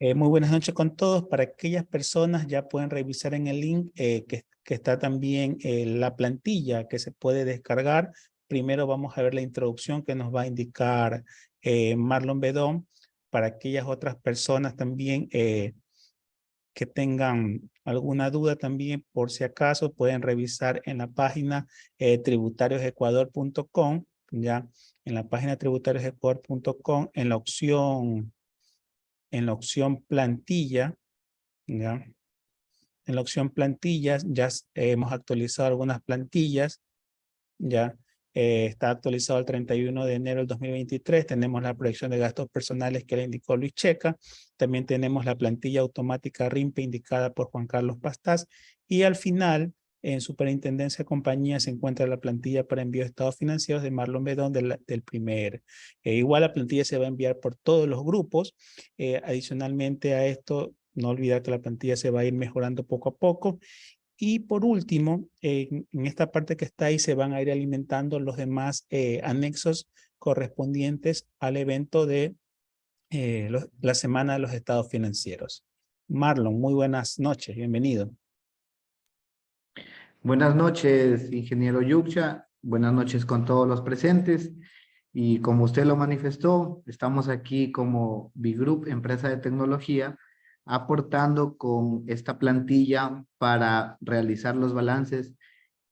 Muy buenas noches con todos. Para aquellas personas ya pueden revisar en el link que está también la plantilla que se puede descargar. Primero vamos a ver la introducción que nos va a indicar Marlon Bedón. Para aquellas otras personas también que tengan alguna duda también, por si acaso, pueden revisar en la página tributariosecuador.com, ya en la página tributariosecuador.com, en la opción plantilla, ¿ya? En la opción plantillas ya hemos actualizado algunas plantillas, ya está actualizado el 31 de enero del 2023, tenemos la proyección de gastos personales que le indicó Luis Checa, también tenemos la plantilla automática RIMPE indicada por Juan Carlos Pastás, y al final, en Superintendencia de Compañía se encuentra la plantilla para envío de estados financieros de Marlon Bedón del primer. Igual la plantilla se va a enviar por todos los grupos. Adicionalmente a esto, no olvidar que la plantilla se va a ir mejorando poco a poco. Y por último, en esta parte que está ahí se van a ir alimentando los demás anexos correspondientes al evento de la Semana de los Estados Financieros. Marlon, muy buenas noches, bienvenido. Buenas noches, ingeniero Yuxia. Buenas noches con todos los presentes. Y como usted lo manifestó, estamos aquí como B-Group, empresa de tecnología, aportando con esta plantilla para realizar los balances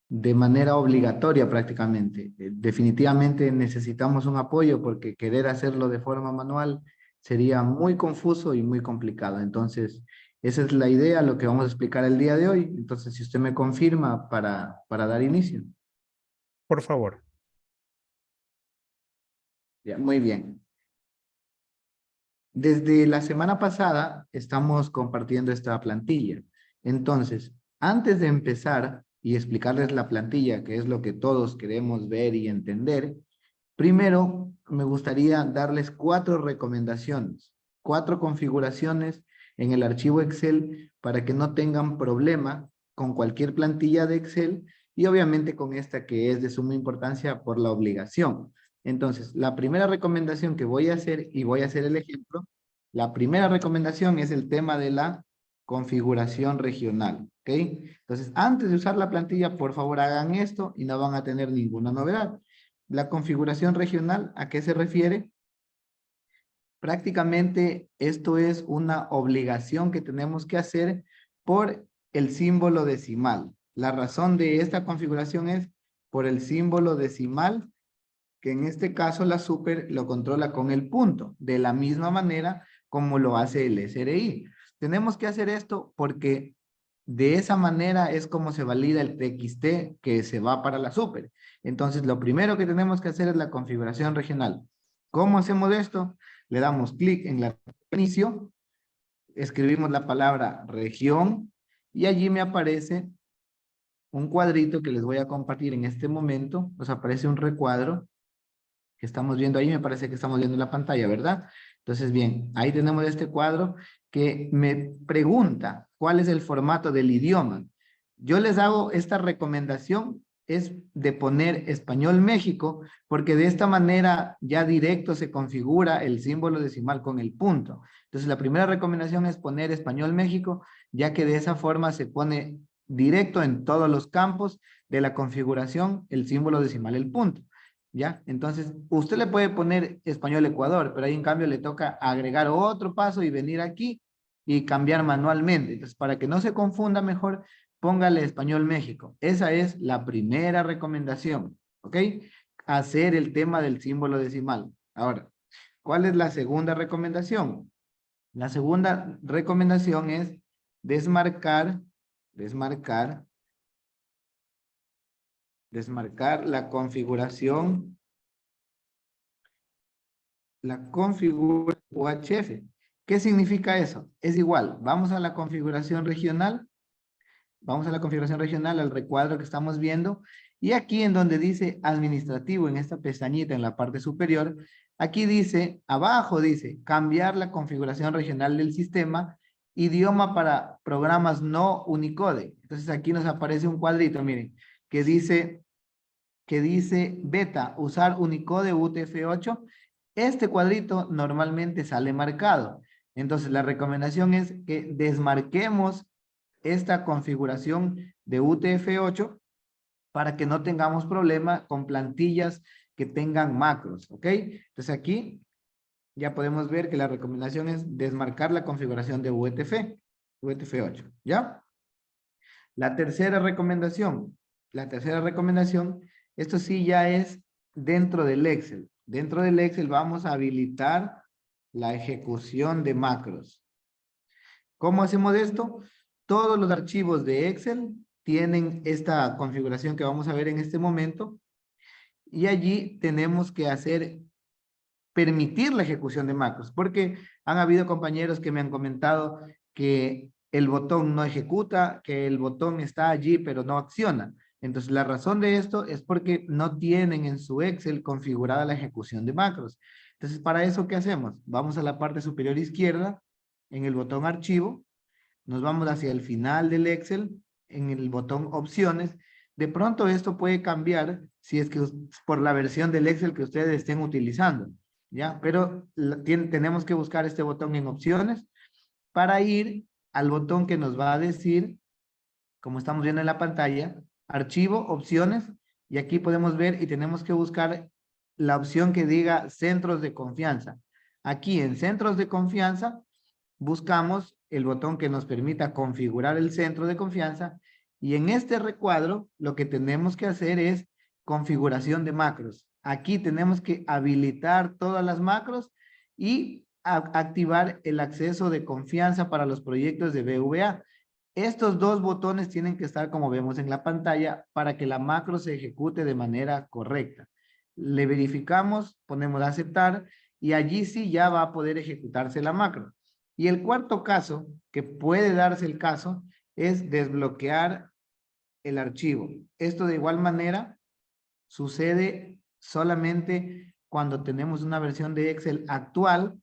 de manera obligatoria prácticamente. Definitivamente necesitamos un apoyo porque querer hacerlo de forma manual sería muy confuso y muy complicado. Entonces, esa es la idea, lo que vamos a explicar el día de hoy. Entonces, si usted me confirma para dar inicio. Por favor. Ya, muy bien. Desde la semana pasada estamos compartiendo esta plantilla. Entonces, antes de empezar y explicarles la plantilla, que es lo que todos queremos ver y entender, primero me gustaría darles 4 recomendaciones, 4 configuraciones en el archivo Excel para que no tengan problema con cualquier plantilla de Excel y obviamente con esta que es de suma importancia por la obligación. Entonces, la primera recomendación que voy a hacer, y voy a hacer el ejemplo, la primera recomendación es el tema de la configuración regional, ¿ok? Entonces, antes de usar la plantilla, por favor hagan esto y no van a tener ninguna novedad. La configuración regional, ¿a qué se refiere? Prácticamente esto es una obligación que tenemos que hacer por el símbolo decimal. La razón de esta configuración es por el símbolo decimal, que en este caso la super lo controla con el punto, de la misma manera como lo hace el SRI. Tenemos que hacer esto porque de esa manera es como se valida el TXT que se va para la super. Entonces, lo primero que tenemos que hacer es la configuración regional. ¿Cómo hacemos esto? Le damos clic en la inicio, escribimos la palabra región y allí me aparece un cuadrito que les voy a compartir en este momento. Nos aparece un recuadro que estamos viendo ahí, me parece que estamos viendo en la pantalla, ¿verdad? Entonces, bien, ahí tenemos este cuadro que me pregunta cuál es el formato del idioma. Yo les hago esta recomendación, es de poner Español México, porque de esta manera ya directo se configura el símbolo decimal con el punto. Entonces, la primera recomendación es poner Español México, ya que de esa forma se pone directo en todos los campos de la configuración el símbolo decimal, el punto. ¿Ya? Entonces, usted le puede poner Español Ecuador, pero ahí en cambio le toca agregar otro paso y venir aquí y cambiar manualmente. Entonces, para que no se confunda mejor, póngale Español México. Esa es la primera recomendación, ¿ok? Hacer el tema del símbolo decimal. Ahora, ¿cuál es la segunda recomendación? La segunda recomendación es desmarcar la configuración UHF. ¿Qué significa eso? Es igual, vamos a la configuración regional, al recuadro que estamos viendo, y aquí en donde dice administrativo, en esta pestañita en la parte superior, aquí dice, abajo dice, cambiar la configuración regional del sistema, idioma para programas no Unicode. Entonces aquí nos aparece un cuadrito, miren, que dice beta, usar Unicode UTF-8. Este cuadrito normalmente sale marcado. Entonces, la recomendación es que desmarquemos esta configuración de UTF-8 para que no tengamos problema con plantillas que tengan macros, ¿ok? Entonces aquí ya podemos ver que la recomendación es desmarcar la configuración de UTF-8, ¿ya? La tercera recomendación, esto sí ya es dentro del Excel. Dentro del Excel vamos a habilitar la ejecución de macros. ¿Cómo hacemos esto? Todos los archivos de Excel tienen esta configuración que vamos a ver en este momento y allí tenemos que permitir la ejecución de macros, porque han habido compañeros que me han comentado que el botón no ejecuta, que el botón está allí pero no acciona. Entonces la razón de esto es porque no tienen en su Excel configurada la ejecución de macros. Entonces para eso, ¿qué hacemos? Vamos a la parte superior izquierda, en el botón archivo, nos vamos hacia el final del Excel, en el botón opciones. De pronto esto puede cambiar si es que por la versión del Excel que ustedes estén utilizando, ¿ya? Pero tenemos que buscar este botón en opciones para ir al botón que nos va a decir, como estamos viendo en la pantalla, archivo, opciones, y aquí podemos ver y tenemos que buscar la opción que diga centros de confianza. Aquí en centros de confianza buscamos el botón que nos permita configurar el centro de confianza y en este recuadro lo que tenemos que hacer es configuración de macros. Aquí tenemos que habilitar todas las macros y activar el acceso de confianza para los proyectos de BVA. Estos dos botones tienen que estar como vemos en la pantalla para que la macro se ejecute de manera correcta. Le verificamos, ponemos aceptar y allí sí ya va a poder ejecutarse la macro. Y el cuarto caso, que puede darse el caso, es desbloquear el archivo. Esto de igual manera sucede solamente cuando tenemos una versión de Excel actual,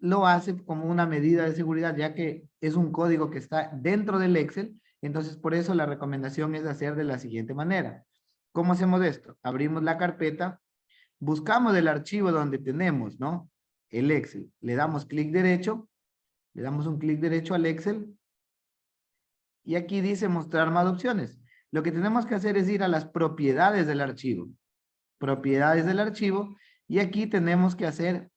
lo hace como una medida de seguridad, ya que es un código que está dentro del Excel, entonces por eso la recomendación es hacer de la siguiente manera. ¿Cómo hacemos esto? Abrimos la carpeta, buscamos el archivo donde tenemos, ¿no? El Excel, le damos clic derecho, le damos un clic derecho al Excel y aquí dice mostrar más opciones. Lo que tenemos que hacer es ir a las propiedades del archivo. Propiedades del archivo y aquí tenemos que hacer,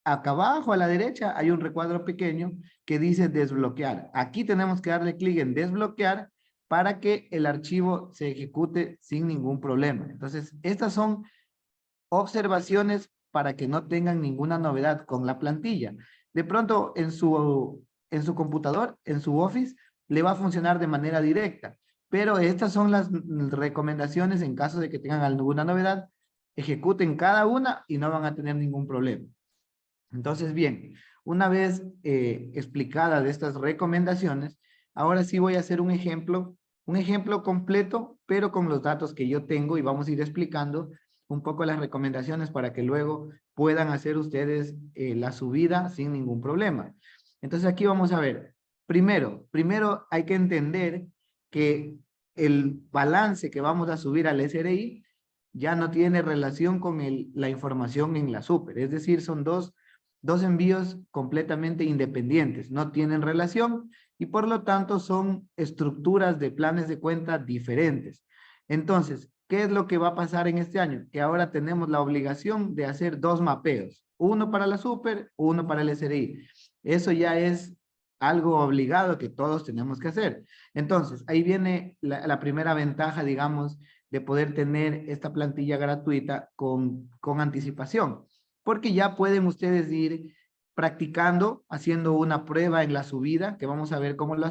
acá abajo a la derecha hay un recuadro pequeño que dice desbloquear. Aquí tenemos que darle clic en desbloquear para que el archivo se ejecute sin ningún problema. Entonces, estas son observaciones para que no tengan ninguna novedad con la plantilla. De pronto en su computador, en su Office, le va a funcionar de manera directa. Pero estas son las recomendaciones en caso de que tengan alguna novedad. Ejecuten cada una y no van a tener ningún problema. Entonces, bien, una vez explicadas estas recomendaciones, ahora sí voy a hacer un ejemplo completo, pero con los datos que yo tengo y vamos a ir explicando un poco las recomendaciones para que luego puedan hacer ustedes la subida sin ningún problema. Entonces aquí vamos a ver. Primero hay que entender que el balance que vamos a subir al SRI ya no tiene relación con la información en la super. Es decir, son dos envíos completamente independientes, no tienen relación y por lo tanto son estructuras de planes de cuenta diferentes. Entonces, ¿qué es lo que va a pasar en este año? Que ahora tenemos la obligación de hacer dos mapeos, uno para la super, uno para el SRI. Eso ya es algo obligado que todos tenemos que hacer. Entonces, ahí viene la primera ventaja, digamos, de poder tener esta plantilla gratuita con anticipación, porque ya pueden ustedes ir practicando, haciendo una prueba en la subida, que vamos a ver cómo lo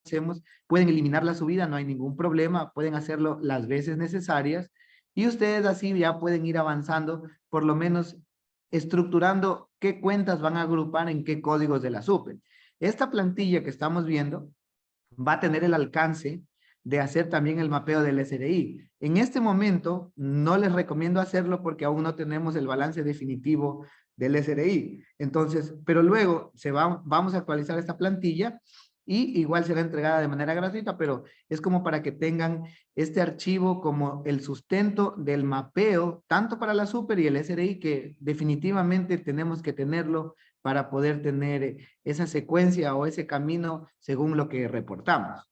hacemos. Pueden eliminar la subida, no hay ningún problema, pueden hacerlo las veces necesarias, y ustedes así ya pueden ir avanzando, por lo menos estructurando qué cuentas van a agrupar en qué códigos de la super. Esta plantilla que estamos viendo va a tener el alcance de hacer también el mapeo del SRI. En este momento no les recomiendo hacerlo porque aún no tenemos el balance definitivo del SRI. Entonces, pero luego vamos a actualizar esta plantilla y igual será entregada de manera gratuita, pero es como para que tengan este archivo como el sustento del mapeo, tanto para la super y el SRI, que definitivamente tenemos que tenerlo para poder tener esa secuencia o ese camino según lo que reportamos.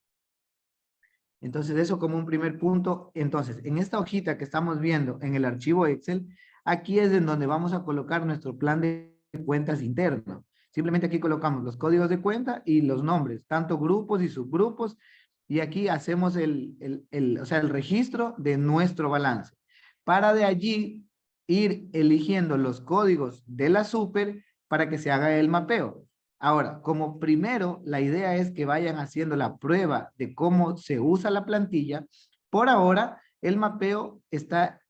Entonces, eso como un primer punto. Entonces, en esta hojita que estamos viendo en el archivo Excel, aquí es en donde vamos a colocar nuestro plan de cuentas interno. Simplemente aquí colocamos los códigos de cuenta y los nombres, tanto grupos y subgrupos, y aquí hacemos el registro de nuestro balance. Para de allí ir eligiendo los códigos de la super para que se haga el mapeo. Ahora, como primero, la idea es que vayan haciendo la prueba de cómo se usa la plantilla. Por ahora, el mapeo está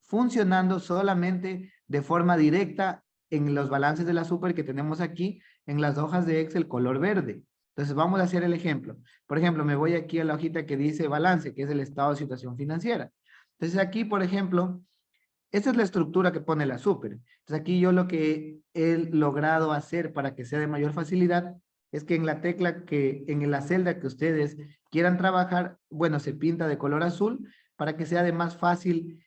funcionando solamente de forma directa en los balances de la super que tenemos aquí en las hojas de Excel color verde. Entonces, vamos a hacer el ejemplo. Por ejemplo, me voy aquí a la hojita que dice balance, que es el estado de situación financiera. Entonces, aquí, por ejemplo, esta es la estructura que pone la super. Entonces aquí yo lo que he logrado hacer para que sea de mayor facilidad es que en la tecla en la celda que ustedes quieran trabajar, bueno, se pinta de color azul para que sea de más fácil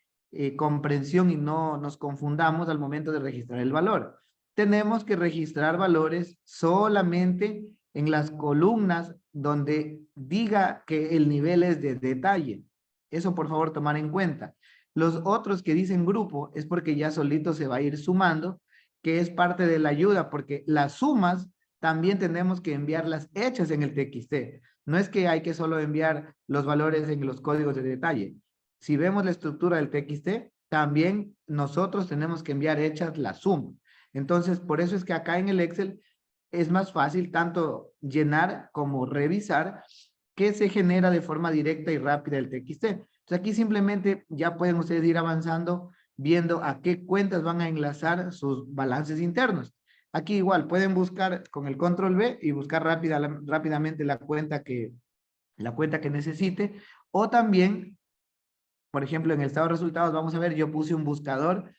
comprensión y no nos confundamos al momento de registrar el valor. Tenemos que registrar valores solamente en las columnas donde diga que el nivel es de detalle. Eso por favor tomar en cuenta. Los otros que dicen grupo es porque ya solito se va a ir sumando, que es parte de la ayuda, porque las sumas también tenemos que enviarlas hechas en el TXT. No es que hay que solo enviar los valores en los códigos de detalle. Si vemos la estructura del TXT, también nosotros tenemos que enviar hechas la suma. Entonces, por eso es que acá en el Excel es más fácil tanto llenar como revisar que se genera de forma directa y rápida el TXT. Entonces aquí simplemente ya pueden ustedes ir avanzando viendo a qué cuentas van a enlazar sus balances internos. Aquí igual pueden buscar con el control B y buscar rápidamente la cuenta que necesite, o también, por ejemplo, en el estado de resultados vamos a ver, yo puse un buscador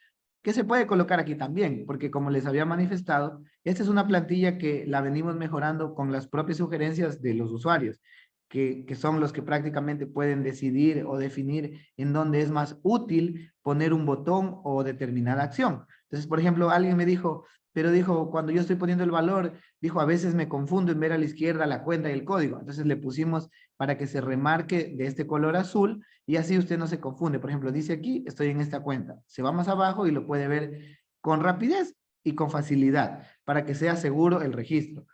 que se puede colocar aquí también, porque como les había manifestado, esta es una plantilla que la venimos mejorando con las propias sugerencias de los usuarios, que son los que prácticamente pueden decidir o definir en dónde es más útil poner un botón o determinada acción. Entonces, por ejemplo, alguien me dijo, pero dijo, cuando yo estoy poniendo el valor, dijo, a veces me confundo en ver a la izquierda la cuenta y el código. Entonces le pusimos para que se remarque de este color azul y así usted no se confunde. Por ejemplo, dice aquí, estoy en esta cuenta. Se va más abajo y lo puede ver con rapidez y con facilidad para que sea seguro el registro.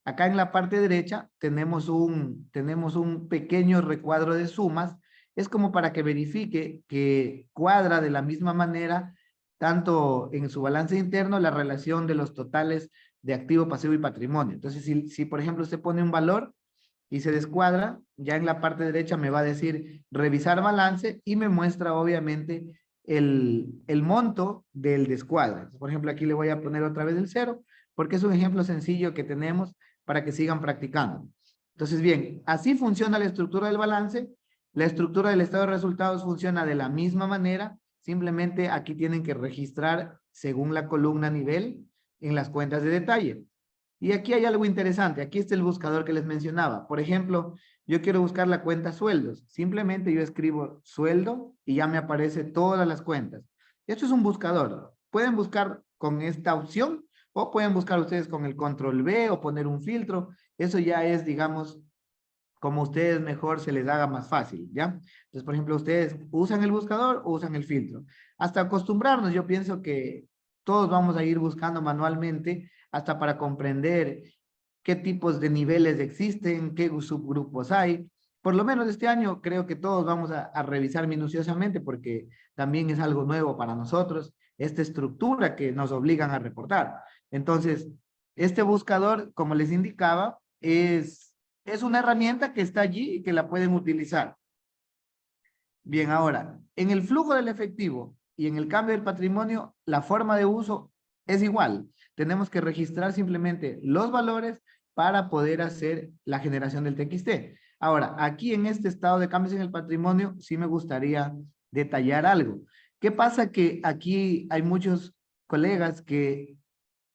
Acá en la parte derecha tenemos un pequeño recuadro de sumas. Es como para que verifique que cuadra de la misma manera, tanto en su balance interno, la relación de los totales de activo, pasivo y patrimonio. Entonces, si por ejemplo usted pone un valor y se descuadra, ya en la parte derecha me va a decir revisar balance y me muestra obviamente el monto del descuadre. Por ejemplo, aquí le voy a poner otra vez el 0, porque es un ejemplo sencillo que tenemos para que sigan practicando. Entonces, bien, así funciona la estructura del balance. La estructura del estado de resultados funciona de la misma manera. Simplemente aquí tienen que registrar según la columna nivel en las cuentas de detalle. Y aquí hay algo interesante. Aquí está el buscador que les mencionaba. Por ejemplo, yo quiero buscar la cuenta sueldos. Simplemente yo escribo sueldo y ya me aparece todas las cuentas. Esto es un buscador. Pueden buscar con esta opción o pueden buscar ustedes con el control B o poner un filtro. Eso ya es, digamos, como ustedes mejor se les haga más fácil, ¿ya? Entonces, por ejemplo, ustedes usan el buscador o usan el filtro. Hasta acostumbrarnos, yo pienso que todos vamos a ir buscando manualmente hasta para comprender qué tipos de niveles existen, qué subgrupos hay. Por lo menos este año creo que todos vamos a revisar minuciosamente porque también es algo nuevo para nosotros, esta estructura que nos obligan a reportar. Entonces, este buscador, como les indicaba, es una herramienta que está allí y que la pueden utilizar. Bien, ahora, en el flujo del efectivo y en el cambio del patrimonio, la forma de uso es igual. Tenemos que registrar simplemente los valores para poder hacer la generación del TXT. Ahora, aquí en este estado de cambios en el patrimonio, sí me gustaría detallar algo. ¿Qué pasa? Que aquí hay muchos colegas que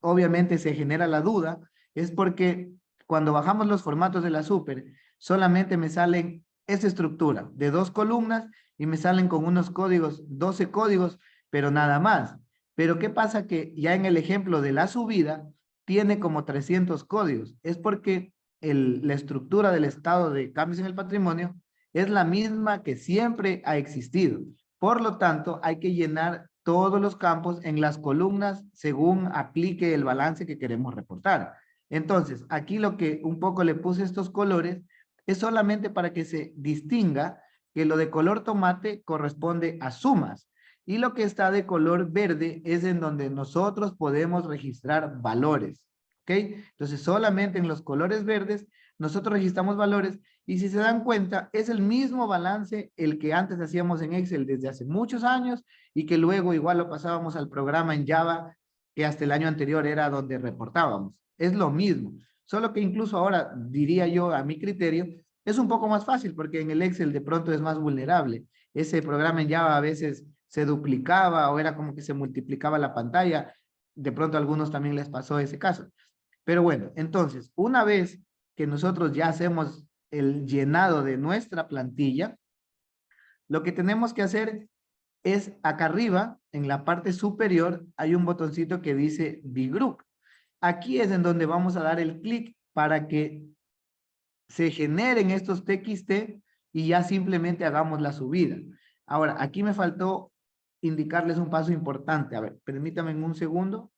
obviamente se genera la duda, es porque cuando bajamos los formatos de la super, solamente me salen esta estructura de 2 columnas y me salen con unos códigos, 12 códigos, pero nada más. Pero ¿qué pasa? Que ya en el ejemplo de la subida, tiene como 300 códigos. Es porque la estructura del estado de cambios en el patrimonio es la misma que siempre ha existido. Por lo tanto, hay que llenar todos los campos en las columnas según aplique el balance que queremos reportar. Entonces, aquí lo que un poco le puse estos colores es solamente para que se distinga que lo de color tomate corresponde a sumas y lo que está de color verde es en donde nosotros podemos registrar valores. ¿Ok? Entonces, solamente en los colores verdes nosotros registramos valores y si se dan cuenta, es el mismo balance el que antes hacíamos en Excel desde hace muchos años y que luego igual lo pasábamos al programa en Java que hasta el año anterior era donde reportábamos. Es lo mismo, solo que incluso ahora, diría yo a mi criterio, es un poco más fácil porque en el Excel de pronto es más vulnerable. Ese programa en Java a veces se duplicaba o era como que se multiplicaba la pantalla. De pronto a algunos también les pasó ese caso. Pero bueno, entonces, una vez que nosotros ya hacemos el llenado de nuestra plantilla, lo que tenemos que hacer es acá arriba, en la parte superior, hay un botoncito que dice Bgroup. Aquí es en donde vamos a dar el clic para que se generen estos TXT y ya simplemente hagamos la subida. Ahora, aquí me faltó indicarles un paso importante. A ver, permítanme un segundo.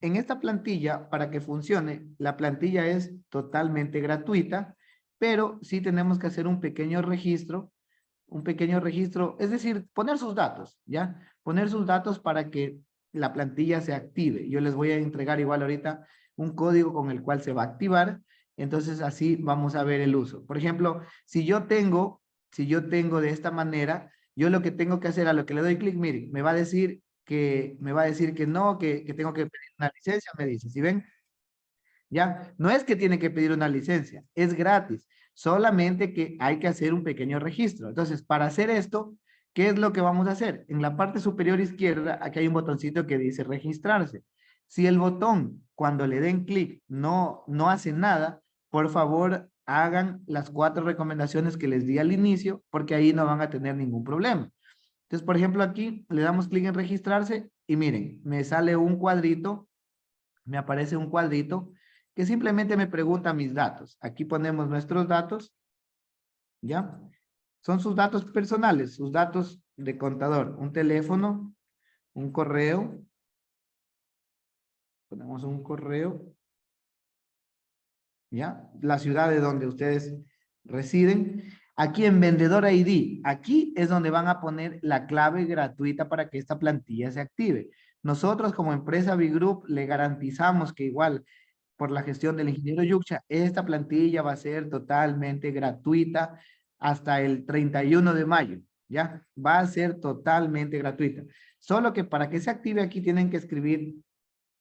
En esta plantilla, para que funcione, la plantilla es totalmente gratuita, pero sí tenemos que hacer un pequeño registro, es decir, poner sus datos, ¿ya? Poner sus datos para que la plantilla se active. Yo les voy a entregar igual ahorita un código con el cual se va a activar, entonces así vamos a ver el uso. Por ejemplo, si yo tengo de esta manera, yo lo que tengo que hacer a lo que le doy clic, miren, me va a decir que no, que tengo que pedir una licencia, me dice, ¿sí ven? Ya, no es que tiene que pedir una licencia, es gratis, solamente que hay que hacer un pequeño registro. Entonces, para hacer esto, ¿qué es lo que vamos a hacer? En la parte superior izquierda, aquí hay un botoncito que dice registrarse. Si el botón, cuando le den clic, no hace nada, por favor, hagan las 4 recomendaciones que les di al inicio, porque ahí no van a tener ningún problema. Entonces, por ejemplo, aquí le damos clic en registrarse y miren, me sale un cuadrito, me aparece un cuadrito que simplemente me pregunta mis datos. Aquí ponemos nuestros datos, ¿ya? Son sus datos personales, sus datos de contador, un teléfono, un correo, ponemos un correo, ¿ya? La ciudad de donde ustedes residen. Aquí en Vendedor ID, aquí es donde van a poner la clave gratuita para que esta plantilla se active. Nosotros como empresa Bgroup le garantizamos que igual por la gestión del ingeniero Yuxia, esta plantilla va a ser totalmente gratuita hasta el 31 de mayo, ¿ya? Va a ser totalmente gratuita. Solo que para que se active aquí tienen que escribir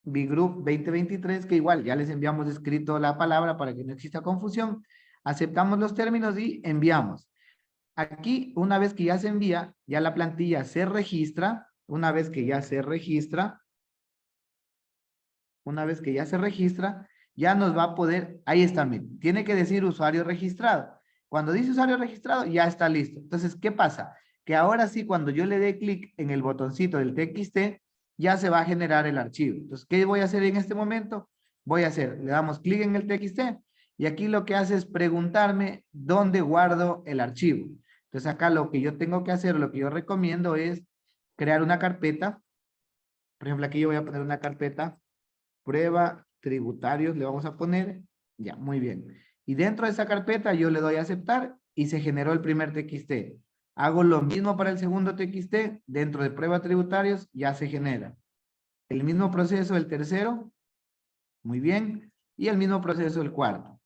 Bgroup 2023, que igual ya les enviamos escrito la palabra para que no exista confusión. Aceptamos los términos y enviamos. Aquí, una vez que ya se envía, ya la plantilla se registra. Una vez que ya se registra, ya nos va a poder, ahí está, miren, tiene que decir usuario registrado. Cuando dice usuario registrado, ya está listo. Entonces, ¿qué pasa? Que ahora sí, cuando yo le dé clic en el botoncito del TXT, ya se va a generar el archivo. Entonces, ¿qué voy a hacer en este momento? Le damos clic en el TXT y aquí lo que hace es preguntarme dónde guardo el archivo. Entonces, acá lo que yo tengo que hacer, lo que yo recomiendo es crear una carpeta. Por ejemplo, aquí yo voy a poner una carpeta prueba tributarios, le vamos a poner, ya, muy bien. Y dentro de esa carpeta yo le doy a aceptar y se generó el primer TXT. Hago lo mismo para el segundo TXT, dentro de prueba tributarios ya se genera. El mismo proceso el tercero, muy bien, y el mismo proceso el cuarto.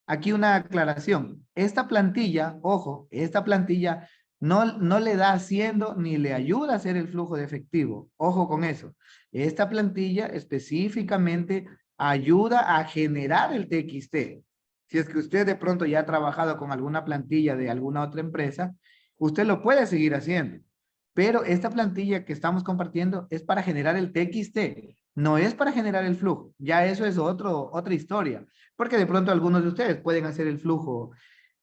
Aquí una aclaración, esta plantilla, ojo, esta plantilla no le da haciendo ni le ayuda a hacer el flujo de efectivo. Ojo con eso. Esta plantilla específicamente ayuda a generar el TXT. Si es que usted de pronto ya ha trabajado con alguna plantilla de alguna otra empresa, usted lo puede seguir haciendo. Pero esta plantilla que estamos compartiendo es para generar el TXT, no es para generar el flujo. Ya eso es otra historia, porque de pronto algunos de ustedes pueden hacer el flujo,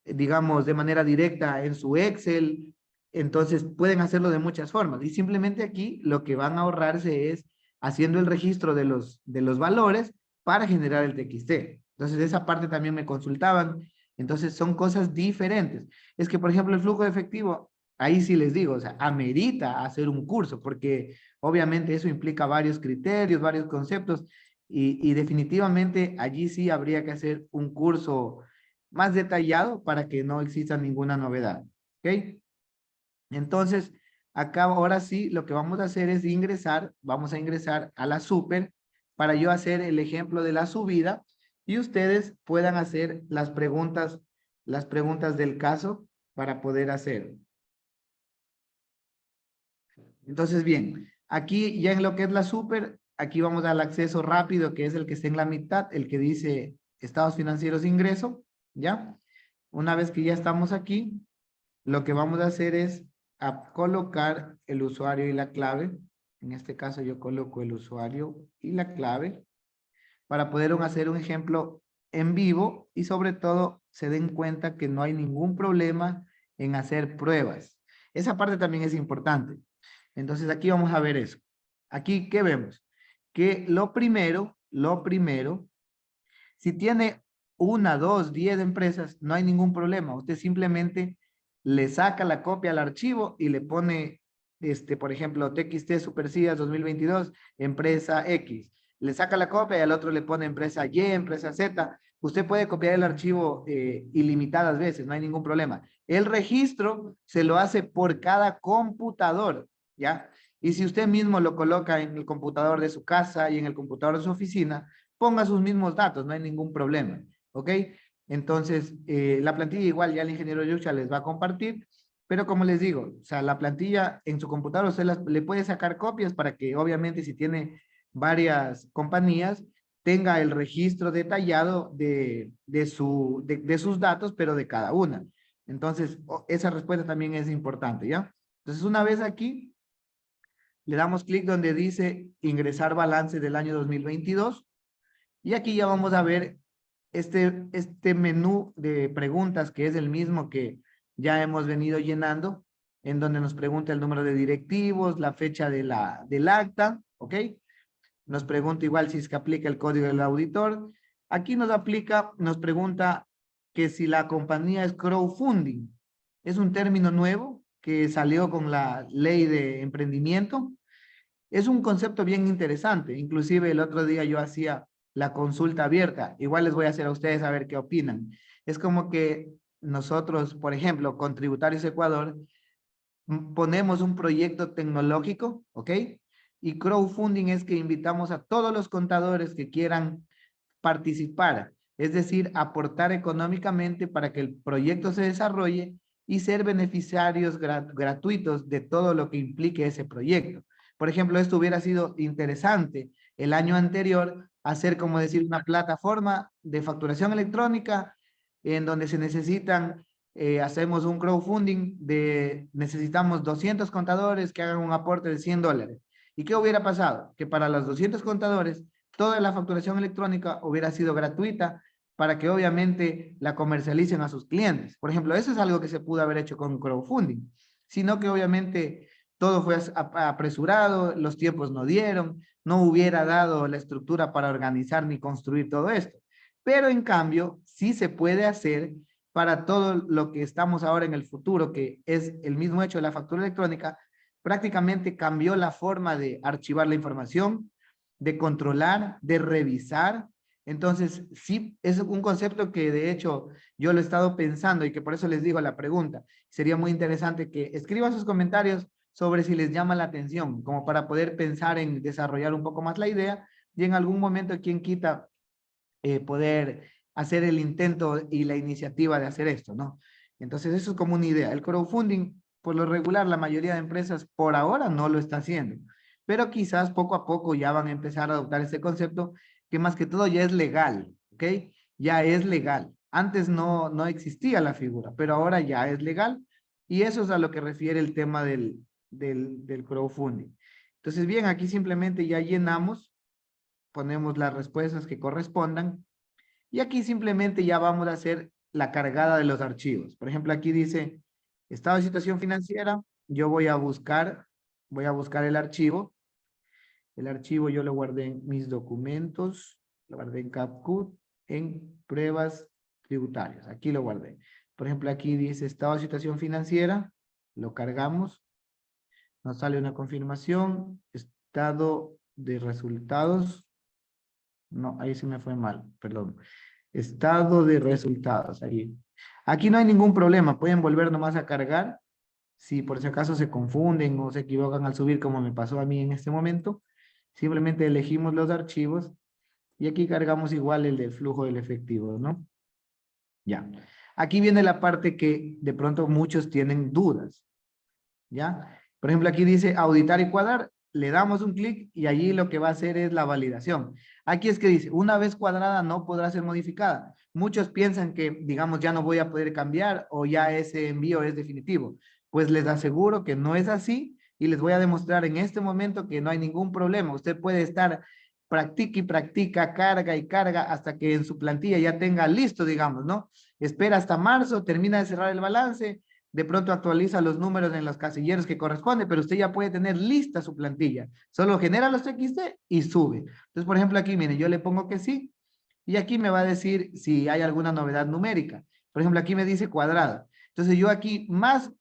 digamos, de manera directa en su Excel, entonces pueden hacerlo de muchas formas. Y simplemente aquí lo que van a ahorrarse es haciendo el registro de los valores para generar el TXT. Entonces, esa parte también me consultaban. Entonces, son cosas diferentes. Es que, por ejemplo, el flujo de efectivo, ahí sí les digo, o sea, amerita hacer un curso, porque obviamente eso implica varios criterios, varios conceptos, y definitivamente allí sí habría que hacer un curso más detallado para que no exista ninguna novedad. ¿Ok? Entonces, acá ahora sí, lo que vamos a hacer es ingresar, vamos a ingresar a la super para yo hacer el ejemplo de la subida y ustedes puedan hacer las preguntas del caso para poder hacer. Entonces, bien, aquí ya en lo que es la super, aquí vamos al acceso rápido, que es el que está en la mitad, el que dice estados financieros de ingreso, ¿ya? Una vez que ya estamos aquí, lo que vamos a hacer es colocar el usuario y la clave. En este caso yo coloco el usuario y la clave para poder hacer un ejemplo en vivo y sobre todo se den cuenta que no hay ningún problema en hacer pruebas. Esa parte también es importante. Entonces aquí vamos a ver eso. Aquí, ¿qué vemos? Que lo primero, si tiene 1, 2, 10 empresas, no hay ningún problema. Usted simplemente le saca la copia al archivo y le pone, por ejemplo, TXT Supercidas 2022, empresa X. Le saca la copia y al otro le pone empresa Y, empresa Z. Usted puede copiar el archivo ilimitadas veces, no hay ningún problema. El registro se lo hace por cada computador, ¿ya? Y si usted mismo lo coloca en el computador de su casa y en el computador de su oficina, ponga sus mismos datos, no hay ningún problema, ¿ok? Entonces, la plantilla igual ya el ingeniero Yucha les va a compartir, pero como les digo, o sea, la plantilla en su computador usted le puede sacar copias para que obviamente si tiene varias compañías, tenga el registro detallado de sus datos, pero de cada una. Entonces, esa respuesta también es importante, ¿ya? Entonces, una vez aquí, le damos clic donde dice ingresar balance del año 2022. Y aquí ya vamos a ver este menú de preguntas que es el mismo que ya hemos venido llenando, en donde nos pregunta el número de directivos, la fecha del acta, ¿ok? Nos pregunta igual si es que aplica el código del auditor. Aquí nos pregunta que si la compañía es crowdfunding. Es un término nuevo que salió con la ley de emprendimiento. Es un concepto bien interesante. Inclusive el otro día yo hacía la consulta abierta. Igual les voy a hacer a ustedes a ver qué opinan. Es como que nosotros, por ejemplo, con Tributarios Ecuador, ponemos un proyecto tecnológico, ¿ok? Y crowdfunding es que invitamos a todos los contadores que quieran participar, es decir, aportar económicamente para que el proyecto se desarrolle y ser beneficiarios gratuitos de todo lo que implique ese proyecto. Por ejemplo, esto hubiera sido interesante el año anterior, hacer, como decir, una plataforma de facturación electrónica en donde se necesitan, hacemos un crowdfunding necesitamos 200 contadores que hagan un aporte de $100. ¿Y qué hubiera pasado? Que para los 200 contadores toda la facturación electrónica hubiera sido gratuita para que obviamente la comercialicen a sus clientes. Por ejemplo, eso es algo que se pudo haber hecho con crowdfunding, sino que obviamente todo fue apresurado, los tiempos no dieron, no hubiera dado la estructura para organizar ni construir todo esto. Pero en cambio, sí se puede hacer para todo lo que estamos ahora en el futuro, que es el mismo hecho de la factura electrónica, prácticamente cambió la forma de archivar la información, de controlar, de revisar. Entonces, sí, es un concepto que de hecho yo lo he estado pensando y que por eso les digo la pregunta. Sería muy interesante que escriban sus comentarios sobre si les llama la atención, como para poder pensar en desarrollar un poco más la idea y en algún momento, quien quita, poder hacer el intento y la iniciativa de hacer esto, ¿no? Entonces, eso es como una idea. El crowdfunding, por lo regular, la mayoría de empresas por ahora no lo está haciendo, pero quizás poco a poco ya van a empezar a adoptar este concepto que más que todo ya es legal, ¿ok? Ya es legal. Antes no existía la figura, pero ahora ya es legal y eso es a lo que refiere el tema del crowdfunding. Entonces, bien, aquí simplemente ya llenamos, ponemos las respuestas que correspondan y aquí simplemente ya vamos a hacer la cargada de los archivos. Por ejemplo, aquí dice estado de situación financiera. Yo voy a buscar el archivo. El archivo yo lo guardé en mis documentos. Lo guardé en CapCut, en pruebas tributarias. Aquí lo guardé. Por ejemplo, aquí dice estado de situación financiera. Lo cargamos. Nos sale una confirmación. Estado de resultados. No, ahí se me fue mal, perdón. Estado de resultados. Ahí. Aquí no hay ningún problema. Pueden volver nomás a cargar. Si por si acaso se confunden o se equivocan al subir, como me pasó a mí en este momento, simplemente elegimos los archivos y aquí cargamos igual el del flujo del efectivo, ¿no? Ya. Aquí viene la parte que de pronto muchos tienen dudas, ¿ya? Por ejemplo, aquí dice auditar y cuadrar, le damos un clic y allí lo que va a hacer es la validación. Aquí es que dice, una vez cuadrada no podrá ser modificada. Muchos piensan que, digamos, ya no voy a poder cambiar o ya ese envío es definitivo. Pues les aseguro que no es así y les voy a demostrar en este momento que no hay ningún problema. Usted puede estar practica y practica, carga y carga hasta que en su plantilla ya tenga listo, digamos, ¿no? Espera hasta marzo, termina de cerrar el balance, de pronto actualiza los números en los casilleros que corresponde, pero usted ya puede tener lista su plantilla. Solo genera los XD y sube. Entonces, por ejemplo, aquí, miren, yo le pongo que sí, y aquí me va a decir si hay alguna novedad numérica. Por ejemplo, aquí me dice cuadrado. Entonces, yo aquí más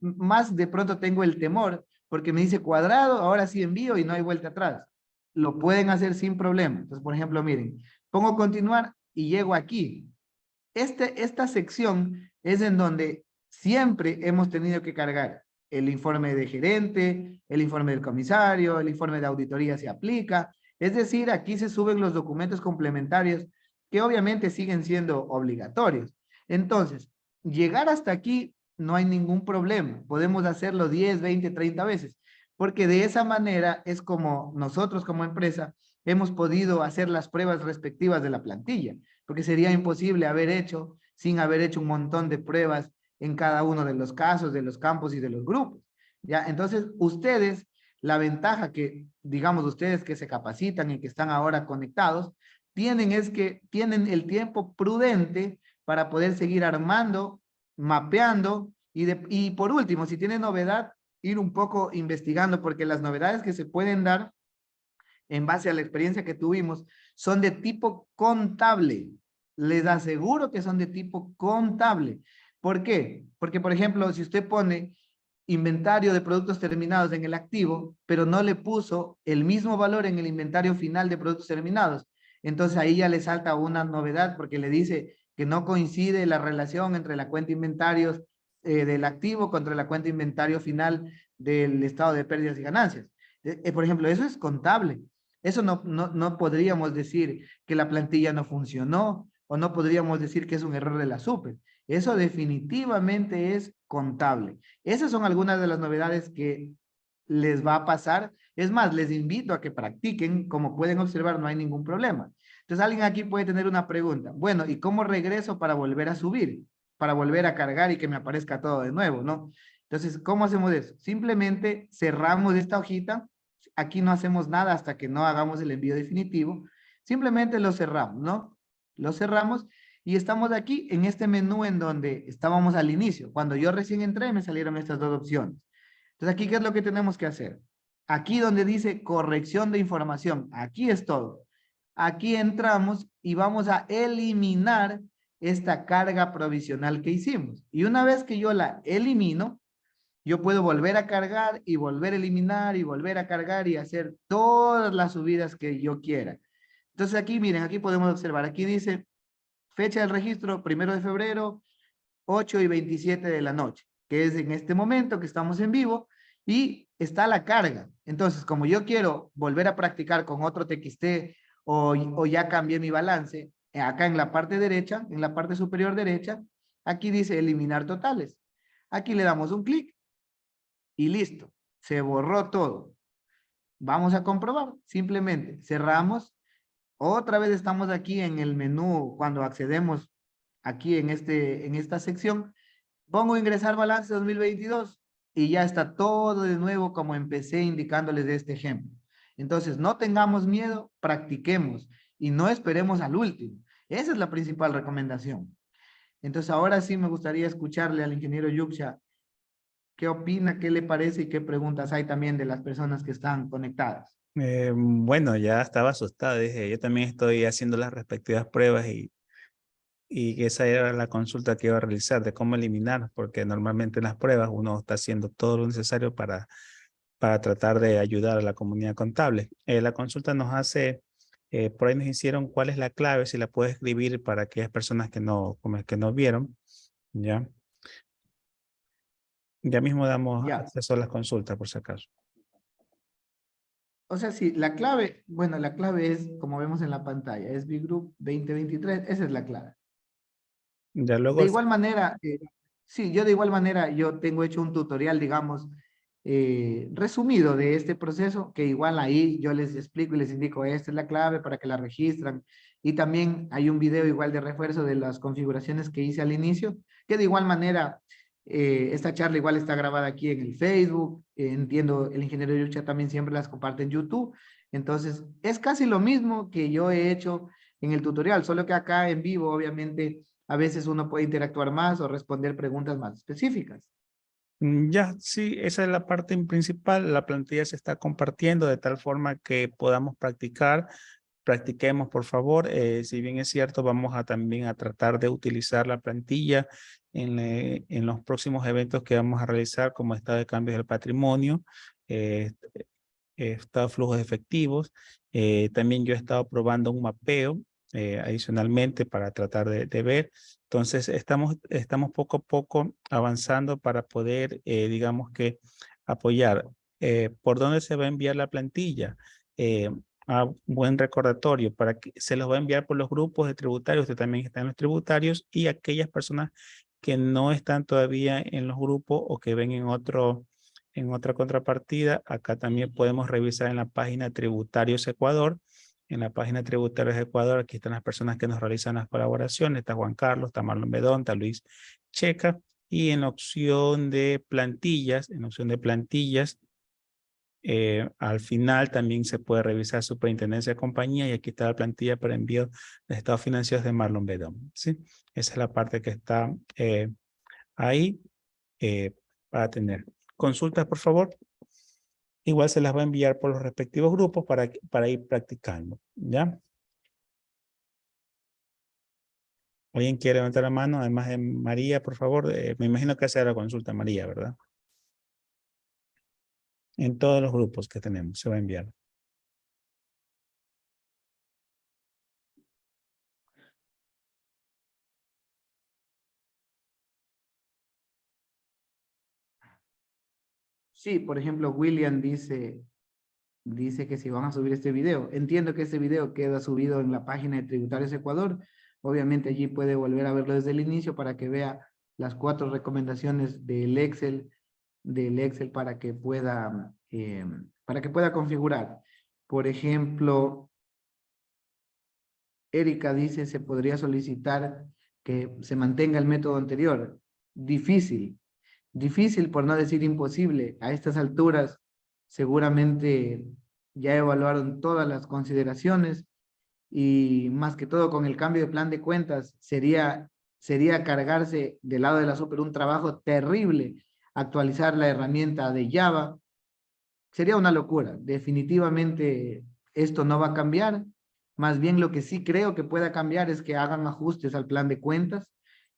de pronto tengo el temor, porque me dice cuadrado, ahora sí envío y no hay vuelta atrás. Lo pueden hacer sin problema. Entonces, por ejemplo, miren, pongo continuar y llego aquí. Esta sección es en donde siempre hemos tenido que cargar el informe de gerente, el informe del comisario, el informe de auditoría se aplica. Es decir, aquí se suben los documentos complementarios que obviamente siguen siendo obligatorios. Entonces, llegar hasta aquí no hay ningún problema. Podemos hacerlo 10, 20, 30 veces, porque de esa manera es como nosotros como empresa hemos podido hacer las pruebas respectivas de la plantilla, porque sería imposible sin haber hecho un montón de pruebas en cada uno de los casos, de los campos y de los grupos. ¿Ya? Entonces, ustedes, la ventaja que, digamos, ustedes que se capacitan y que están ahora conectados, es que tienen el tiempo prudente para poder seguir armando, mapeando y por último, si tienen novedad, ir un poco investigando, porque las novedades que se pueden dar en base a la experiencia que tuvimos, son de tipo contable. Les aseguro que son de tipo contable. ¿Por qué? Porque, por ejemplo, si usted pone inventario de productos terminados en el activo, pero no le puso el mismo valor en el inventario final de productos terminados, entonces ahí ya le salta una novedad porque le dice que no coincide la relación entre la cuenta inventarios del activo contra la cuenta inventario final del estado de pérdidas y ganancias. Por ejemplo, eso es contable. Eso no podríamos decir que la plantilla no funcionó o no podríamos decir que es un error de la super. Eso definitivamente es contable. Esas son algunas de las novedades que les va a pasar. Es más, les invito a que practiquen. Como pueden observar, no hay ningún problema. Entonces, alguien aquí puede tener una pregunta. Bueno, ¿y cómo regreso para volver a subir? Para volver a cargar y que me aparezca todo de nuevo, ¿no? Entonces, ¿cómo hacemos eso? Simplemente cerramos esta hojita. Aquí no hacemos nada hasta que no hagamos el envío definitivo. Simplemente lo cerramos, ¿no? Lo cerramos y estamos aquí en este menú en donde estábamos al inicio. Cuando yo recién entré me salieron estas dos opciones. Entonces, aquí, ¿qué es lo que tenemos que hacer? Aquí donde dice corrección de información, aquí es todo. Aquí entramos y vamos a eliminar esta carga provisional que hicimos. Y una vez que yo la elimino, yo puedo volver a cargar y volver a eliminar y volver a cargar y hacer todas las subidas que yo quiera. Entonces aquí, miren, aquí podemos observar, aquí dice fecha del registro, 1 de febrero, 8:27 de la noche, que es en este momento que estamos en vivo, y está la carga. Entonces, como yo quiero volver a practicar con otro TXT o ya cambié mi balance, acá en la parte derecha, en la parte superior derecha, aquí dice eliminar totales. Aquí le damos un clic y listo, se borró todo. Vamos a comprobar, simplemente cerramos. Otra vez estamos aquí en el menú cuando accedemos aquí en esta sección. Pongo ingresar balance 2022 y ya está todo de nuevo como empecé indicándoles de este ejemplo. Entonces, no tengamos miedo, practiquemos y no esperemos al último. Esa es la principal recomendación. Entonces, ahora sí me gustaría escucharle al ingeniero Yuksha. ¿Qué opina? ¿Qué le parece? ¿Y qué preguntas hay también de las personas que están conectadas? Bueno, ya estaba asustado. Dije, yo también estoy haciendo las respectivas pruebas y esa era la consulta que iba a realizar de cómo eliminar, porque normalmente en las pruebas uno está haciendo todo lo necesario para tratar de ayudar a la comunidad contable. La consulta nos hace, por ahí nos hicieron cuál es la clave, si la puede escribir para aquellas personas que no, como que no vieron, ¿ya? Ya mismo damos Ya. acceso a las consultas, por si acaso. O sea, sí, la clave, bueno, la clave es, como vemos en la pantalla, es B-Group 2023, esa es la clave. Ya luego, De igual manera, sí, yo de igual manera, yo tengo hecho un tutorial, digamos, resumido de este proceso, que igual ahí yo les explico y les indico, esta es la clave para que la registran. Y también hay un video igual de refuerzo de las configuraciones que hice al inicio, que de igual manera, esta charla igual está grabada aquí en el Facebook, entiendo, el ingeniero Yucha también siempre las comparte en YouTube. Entonces, es casi lo mismo que yo he hecho en el tutorial, solo que acá en vivo, obviamente, a veces uno puede interactuar más o responder preguntas más específicas. ya, sí, esa es la parte principal. La plantilla se está compartiendo de tal forma que podamos practicar. Practiquemos, por favor. Si bien es cierto, vamos a también a tratar de utilizar la plantilla en los próximos eventos que vamos a realizar, como estado de cambios del patrimonio, eh, estado de flujos efectivos. También yo he estado probando un mapeo adicionalmente para tratar de ver. Entonces, estamos poco a poco avanzando para poder, digamos que, apoyar. ¿Por dónde se va a enviar la plantilla? Buen recordatorio para que se los va a enviar por los grupos de tributarios. Usted también está en los tributarios y aquellas personas que no están todavía en los grupos o que ven en otra contrapartida, acá también podemos revisar en la página Tributarios Ecuador. En la página Tributarios Ecuador, aquí están las personas que nos realizan las colaboraciones. Está Juan Carlos, está Marlon Bedón, está Luis Checa. Y en la opción de plantillas, al final también se puede revisar superintendencia de compañía y aquí está la plantilla para envío de estados financieros de Marlon Bedón. ¿Sí? Esa es la parte que está ahí para tener. Consultas, por favor. Igual se las va a enviar por los respectivos grupos para ir practicando. ¿Ya? ¿Alguien quiere levantar la mano? Además de María, por favor. Me imagino que hace la consulta María, ¿verdad? En todos los grupos que tenemos se va a enviar. Sí, por ejemplo, William dice que si van a subir este video. Entiendo que este video queda subido en la página de Tributarios Ecuador. Obviamente allí puede volver a verlo desde el inicio para que vea las 4 recomendaciones del Excel para que pueda configurar. Por ejemplo, Erika dice, se podría solicitar que se mantenga el método anterior. Difícil, difícil por no decir imposible. A estas alturas seguramente ya evaluaron todas las consideraciones y más que todo con el cambio de plan de cuentas sería cargarse del lado de la super un trabajo terrible, actualizar la herramienta de Java. Sería una locura. Definitivamente esto no va a cambiar. Más bien lo que sí creo que pueda cambiar es que hagan ajustes al plan de cuentas,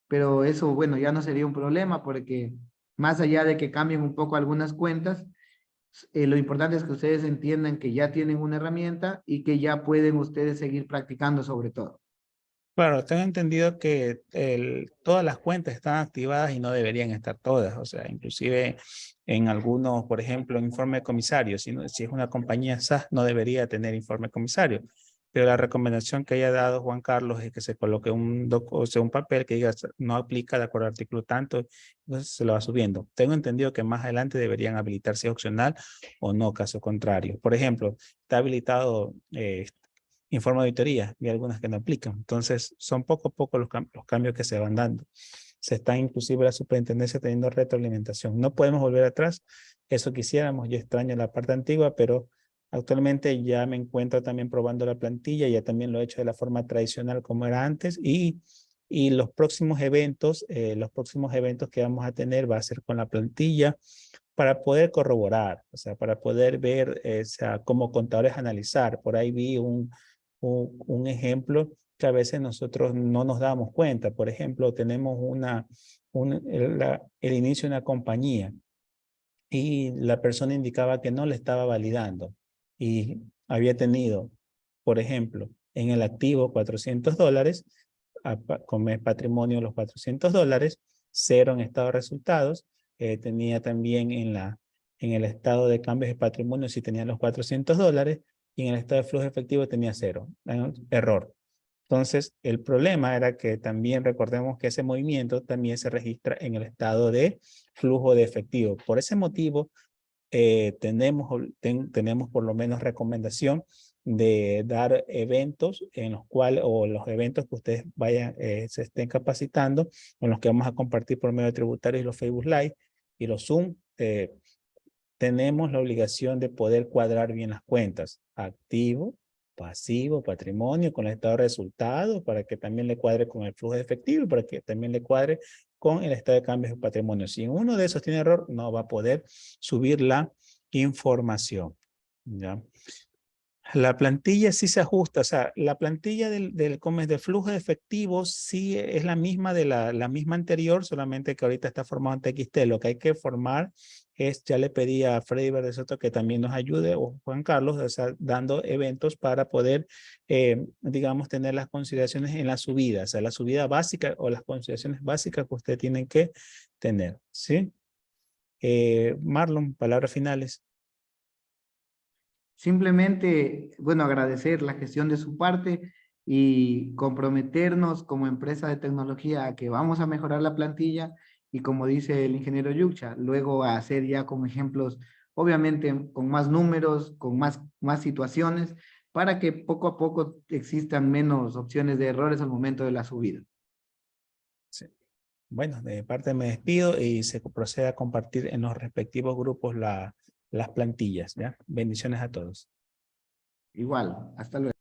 pero eso, bueno, ya no sería un problema porque más allá de que cambien un poco algunas cuentas, lo importante es que ustedes entiendan que ya tienen una herramienta y que ya pueden ustedes seguir practicando sobre todo. Claro, tengo entendido que todas las cuentas están activadas y no deberían estar todas. O sea, inclusive en algunos, por ejemplo, informe de comisario, si es una compañía SaaS, no debería tener informe de comisario. Pero la recomendación que haya dado Juan Carlos es que se coloque o sea, un papel que diga no aplica de acuerdo al artículo tanto, entonces se lo va subiendo. Tengo entendido que más adelante deberían habilitar si es opcional o no, caso contrario. Por ejemplo, está habilitado informe de auditoría y algunas que no aplican. Entonces, son poco a poco los cambios que se van dando. Se está inclusive la superintendencia teniendo retroalimentación. No podemos volver atrás. Eso quisiéramos. Yo extraño la parte antigua, pero actualmente ya me encuentro también probando la plantilla. Ya también lo he hecho de la forma tradicional como era antes. Y los próximos eventos que vamos a tener va a ser con la plantilla para poder corroborar, o sea, para poder ver, o sea, como contadores analizar. Por ahí vi un ejemplo que a veces nosotros no nos damos cuenta. Por ejemplo, tenemos el inicio de una compañía y la persona indicaba que no le estaba validando y había tenido, por ejemplo, en el activo $400, con el patrimonio los $400, cero en estado de resultados, tenía también en el estado de cambios de patrimonio si tenía los $400 y en el estado de flujo efectivo tenía cero, error. Entonces, el problema era que también recordemos que ese movimiento también se registra en el estado de flujo de efectivo. Por ese motivo, tenemos por lo menos recomendación de dar eventos en los cuales, o los eventos que ustedes vayan, se estén capacitando, con los que vamos a compartir por medio de tributarios y los Facebook Live y los Zoom, tenemos la obligación de poder cuadrar bien las cuentas, activo, pasivo, patrimonio, con el estado de resultados, para que también le cuadre con el flujo de efectivo, para que también le cuadre con el estado de cambios de patrimonio. Si uno de esos tiene error, no va a poder subir la información, ¿ya? La plantilla sí se ajusta, o sea, la plantilla del flujo de efectivo sí es la misma de la misma anterior, solamente que ahorita está formado en TXT. Lo que hay que formar es, ya le pedí a Freddy Verde Soto que también nos ayude, o Juan Carlos, o sea, dando eventos para poder, digamos, tener las consideraciones en la subida, o sea, la subida básica o las consideraciones básicas que ustedes tienen que tener, ¿sí? Marlon, palabras finales. Simplemente, bueno, agradecer la gestión de su parte y comprometernos como empresa de tecnología a que vamos a mejorar la plantilla y como dice el ingeniero Yucha, luego a hacer ya como ejemplos, obviamente con más números, con más situaciones, para que poco a poco existan menos opciones de errores al momento de la subida. Sí. Bueno, de parte me despido y se procede a compartir en los respectivos grupos las plantillas, ¿ya? Bendiciones a todos. Igual, hasta luego.